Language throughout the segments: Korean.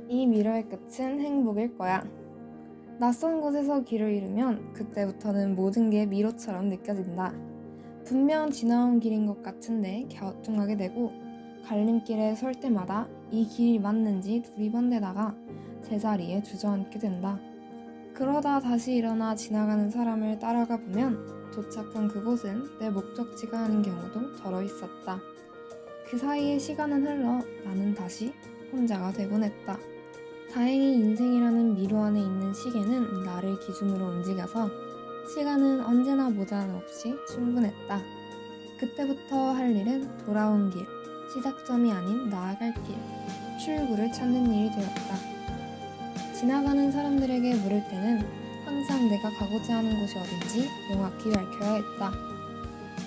이 미로의 끝은 행복일 거야. 낯선 곳에서 길을 잃으면 그때부터는 모든 게 미로처럼 느껴진다. 분명 지나온 길인 것 같은데 갸우뚱하게 되고 갈림길에 설 때마다 이 길이 맞는지 두리번대다가 제자리에 주저앉게 된다. 그러다 다시 일어나 지나가는 사람을 따라가 보면 도착한 그곳은 내 목적지가 아닌 경우도 더러 있었다. 그 사이에 시간은 흘러 나는 다시 혼자가 되곤 했다. 다행히 인생이라는 미로 안에 있는 시계는 나를 기준으로 움직여서 시간은 언제나 모자람 없이 충분했다. 그때부터 할 일은 돌아온 길, 시작점이 아닌 나아갈 길, 출구를 찾는 일이 되었다. 지나가는 사람들에게 물을 때는 항상 내가 가고자 하는 곳이 어딘지 명확히 밝혀야 했다.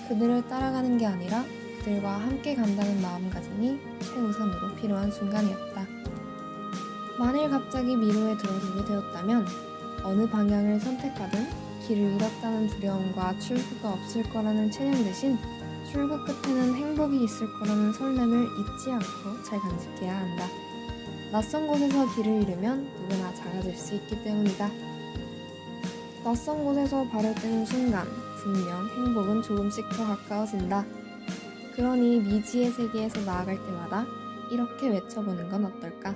그들을 따라가는 게 아니라 그들과 함께 간다는 마음가짐이 최우선으로 필요한 순간이었다. 만일 갑자기 미로에 들어서게 되었다면 어느 방향을 선택하든 길을 잃었다는 두려움과 출구가 없을 거라는 체념 대신 출구 끝에는 행복이 있을 거라는 설렘을 잊지 않고 잘 간직해야 한다. 낯선 곳에서 길을 잃으면 누구나 작아질 수 있기 때문이다. 낯선 곳에서 발을 떼는 순간 분명 행복은 조금씩 더 가까워진다. 그러니 미지의 세계에서 나아갈 때마다 이렇게 외쳐보는 건 어떨까?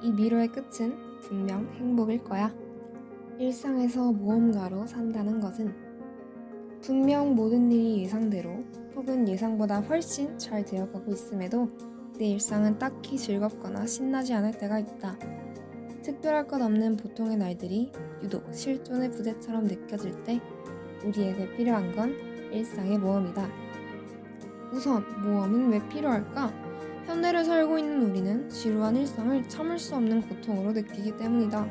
이 미로의 끝은 분명 행복일 거야. 일상에서 모험가로 산다는 것은 분명 모든 일이 예상대로 혹은 예상보다 훨씬 잘 되어가고 있음에도 내 일상은 딱히 즐겁거나 신나지 않을 때가 있다. 특별할 것 없는 보통의 날들이 유독 실존의 부재처럼 느껴질 때 우리에게 필요한 건 일상의 모험이다. 우선 모험은 왜 필요할까? 현대를 살고 있는 우리는 지루한 일상을 참을 수 없는 고통으로 느끼기 때문이다.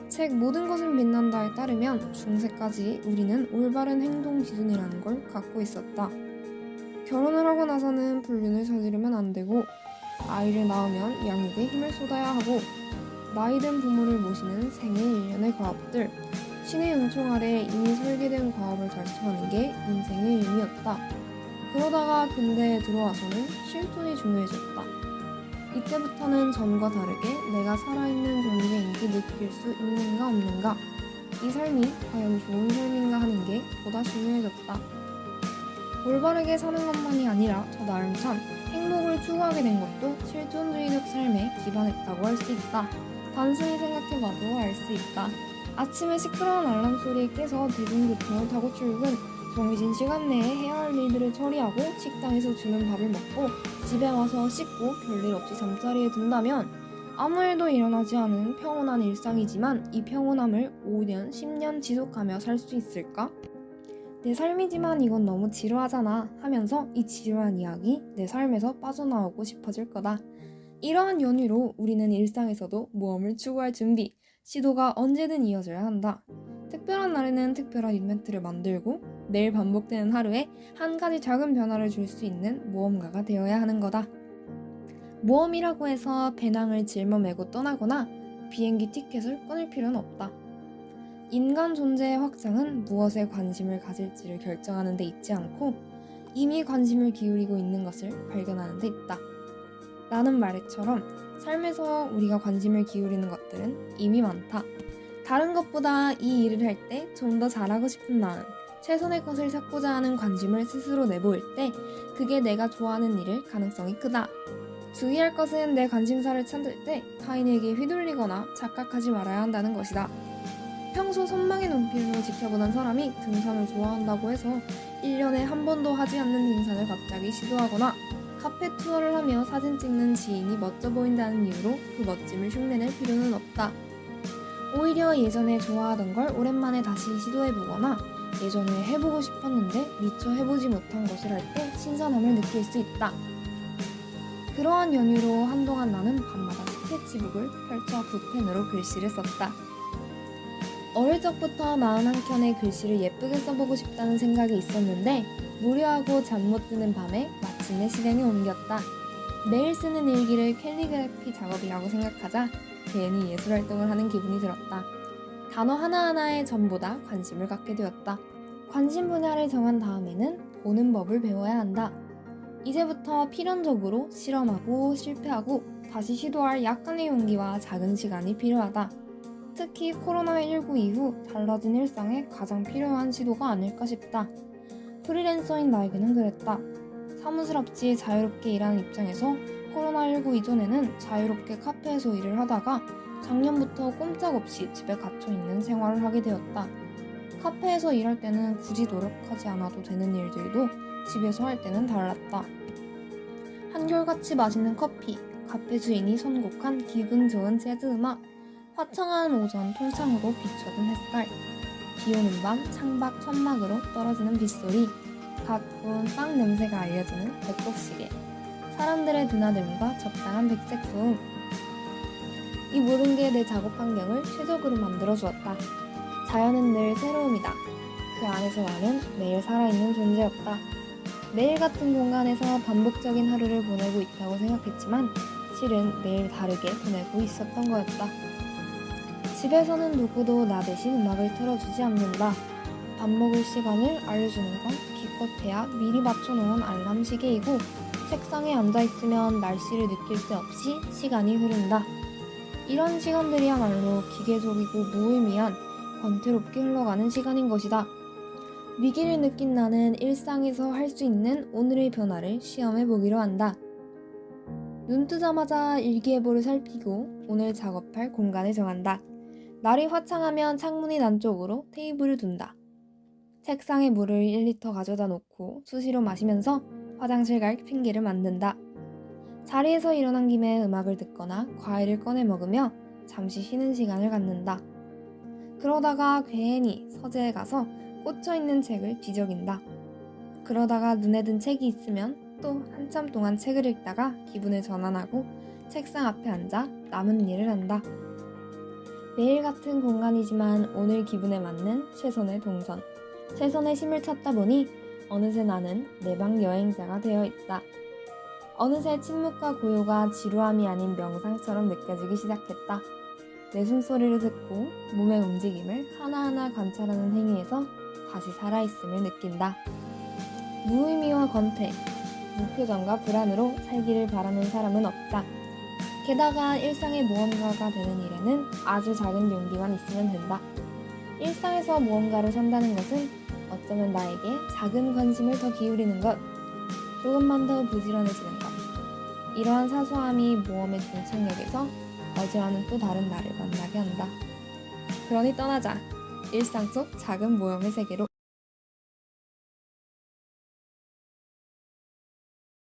책 모든 것은 빛난다에 따르면 중세까지 우리는 올바른 행동 기준이라는 걸 갖고 있었다. 결혼을 하고 나서는 불륜을 저지르면 안 되고 아이를 낳으면 양육에 힘을 쏟아야 하고 나이든 부모를 모시는 생애 일련의 과업들, 신의 은총 아래 이미 설계된 과업을 달성하는 게 인생의 의미였다. 그러다가 근대에 들어와서는 실존이 중요해졌다. 이때부터는 전과 다르게 내가 살아있는 존재인지 느낄 수 있는가 없는가, 이 삶이 과연 좋은 삶인가 하는 게 보다 중요해졌다. 올바르게 사는 것만이 아니라 저 나름찬 행복을 추구하게 된 것도 실존주의적 삶에 기반했다고 할 수 있다. 단순히 생각해봐도 알 수 있다. 아침에 시끄러운 알람 소리에 깨서 대중교통을 타고 출근, 정해진 시간 내에 해야 할 일들을 처리하고 식당에서 주는 밥을 먹고 집에 와서 씻고 별일 없이 잠자리에 든다면 아무 일도 일어나지 않은 평온한 일상이지만 이 평온함을 5년, 10년 지속하며 살 수 있을까? 내 삶이지만 이건 너무 지루하잖아 하면서 이 지루한 이야기 내 삶에서 빠져나오고 싶어질 거다. 이러한 연유로 우리는 일상에서도 모험을 추구할 준비, 시도가 언제든 이어져야 한다. 특별한 날에는 특별한 이벤트를 만들고 매일 반복되는 하루에 한 가지 작은 변화를 줄 수 있는 모험가가 되어야 하는 거다. 모험이라고 해서 배낭을 짊어매고 떠나거나 비행기 티켓을 끊을 필요는 없다. 인간 존재의 확장은 무엇에 관심을 가질지를 결정하는 데 있지 않고 이미 관심을 기울이고 있는 것을 발견하는 데 있다. 라는 말처럼 삶에서 우리가 관심을 기울이는 것들은 이미 많다. 다른 것보다 이 일을 할 때 좀 더 잘하고 싶은 마음, 최선의 것을 찾고자 하는 관심을 스스로 내보일 때 그게 내가 좋아하는 일일 가능성이 크다. 주의할 것은 내 관심사를 찾을 때 타인에게 휘둘리거나 착각하지 말아야 한다는 것이다. 평소 선망의 눈빛으로 지켜보던 사람이 등산을 좋아한다고 해서 1년에 한 번도 하지 않는 등산을 갑자기 시도하거나 카페 투어를 하며 사진 찍는 지인이 멋져 보인다는 이유로 그 멋짐을 흉내낼 필요는 없다. 오히려 예전에 좋아하던 걸 오랜만에 다시 시도해보거나 예전에 해보고 싶었는데 미처 해보지 못한 것을 할 때 신선함을 느낄 수 있다. 그러한 연유로 한동안 나는 밤마다 스케치북을 펼쳐 붓펜으로 글씨를 썼다. 어릴 적부터 마음 한켠에 글씨를 예쁘게 써보고 싶다는 생각이 있었는데 무료하고 잠 못 드는 밤에 마침내 실행에 옮겼다. 매일 쓰는 일기를 캘리그래피 작업이라고 생각하자 괜히 예술활동을 하는 기분이 들었다. 단어 하나하나에 전보다 관심을 갖게 되었다. 관심 분야를 정한 다음에는 보는 법을 배워야 한다. 이제부터 필연적으로 실험하고 실패하고 다시 시도할 약간의 용기와 작은 시간이 필요하다. 특히 코로나19 이후 달라진 일상에 가장 필요한 시도가 아닐까 싶다. 프리랜서인 나에게는 그랬다. 사무실 없이 자유롭게 일하는 입장에서 코로나19 이전에는 자유롭게 카페에서 일을 하다가 작년부터 꼼짝없이 집에 갇혀있는 생활을 하게 되었다. 카페에서 일할 때는 굳이 노력하지 않아도 되는 일들도 집에서 할 때는 달랐다. 한결같이 맛있는 커피, 카페 주인이 선곡한 기분 좋은 재즈 음악, 화창한 오전 통창으로 비춰진 햇살, 비오는 밤 창밖 천막으로 떨어지는 빗소리, 갓 구운 빵 냄새가 알려주는 배꼽시계, 사람들의 드나들림과 적당한 백색 소음. 이 모든 게 내 작업 환경을 최적으로 만들어 주었다. 자연은 늘 새로움이다. 그 안에서 나는 매일 살아있는 존재였다. 매일 같은 공간에서 반복적인 하루를 보내고 있다고 생각했지만 실은 매일 다르게 보내고 있었던 거였다. 집에서는 누구도 나 대신 음악을 틀어주지 않는다. 밥 먹을 시간을 알려주는 건 기껏해야 미리 맞춰놓은 알람 시계이고 책상에 앉아있으면 날씨를 느낄 새 없이 시간이 흐른다. 이런 시간들이야말로 기계적이고 무의미한 권태롭게 흘러가는 시간인 것이다. 위기를 느낀 나는 일상에서 할 수 있는 오늘의 변화를 시험해보기로 한다. 눈 뜨자마자 일기예보를 살피고 오늘 작업할 공간을 정한다. 날이 화창하면 창문이 남쪽으로 테이블을 둔다. 책상에 물을 1리터 가져다 놓고 수시로 마시면서 화장실 갈 핑계를 만든다. 자리에서 일어난 김에 음악을 듣거나 과일을 꺼내 먹으며 잠시 쉬는 시간을 갖는다. 그러다가 괜히 서재에 가서 꽂혀있는 책을 뒤적인다. 그러다가 눈에 든 책이 있으면 또 한참 동안 책을 읽다가 기분을 전환하고 책상 앞에 앉아 남은 일을 한다. 매일 같은 공간이지만 오늘 기분에 맞는 최선의 동선, 최선의 쉼을 찾다 보니 어느새 나는 내 방 여행자가 되어 있다. 어느새 침묵과 고요가 지루함이 아닌 명상처럼 느껴지기 시작했다. 내 숨소리를 듣고 몸의 움직임을 하나하나 관찰하는 행위에서 다시 살아있음을 느낀다. 무의미와 권태, 무표정과 불안으로 살기를 바라는 사람은 없다. 게다가 일상의 무언가가 되는 일에는 아주 작은 용기만 있으면 된다. 일상에서 무언가로 산다는 것은 어쩌면 나에게 작은 관심을 더 기울이는 것, 조금만 더 부지런해지는 것. 이러한 사소함이 모험의 종착역에서 어제와는 또 다른 나를 만나게 한다. 그러니 떠나자. 일상 속 작은 모험의 세계로.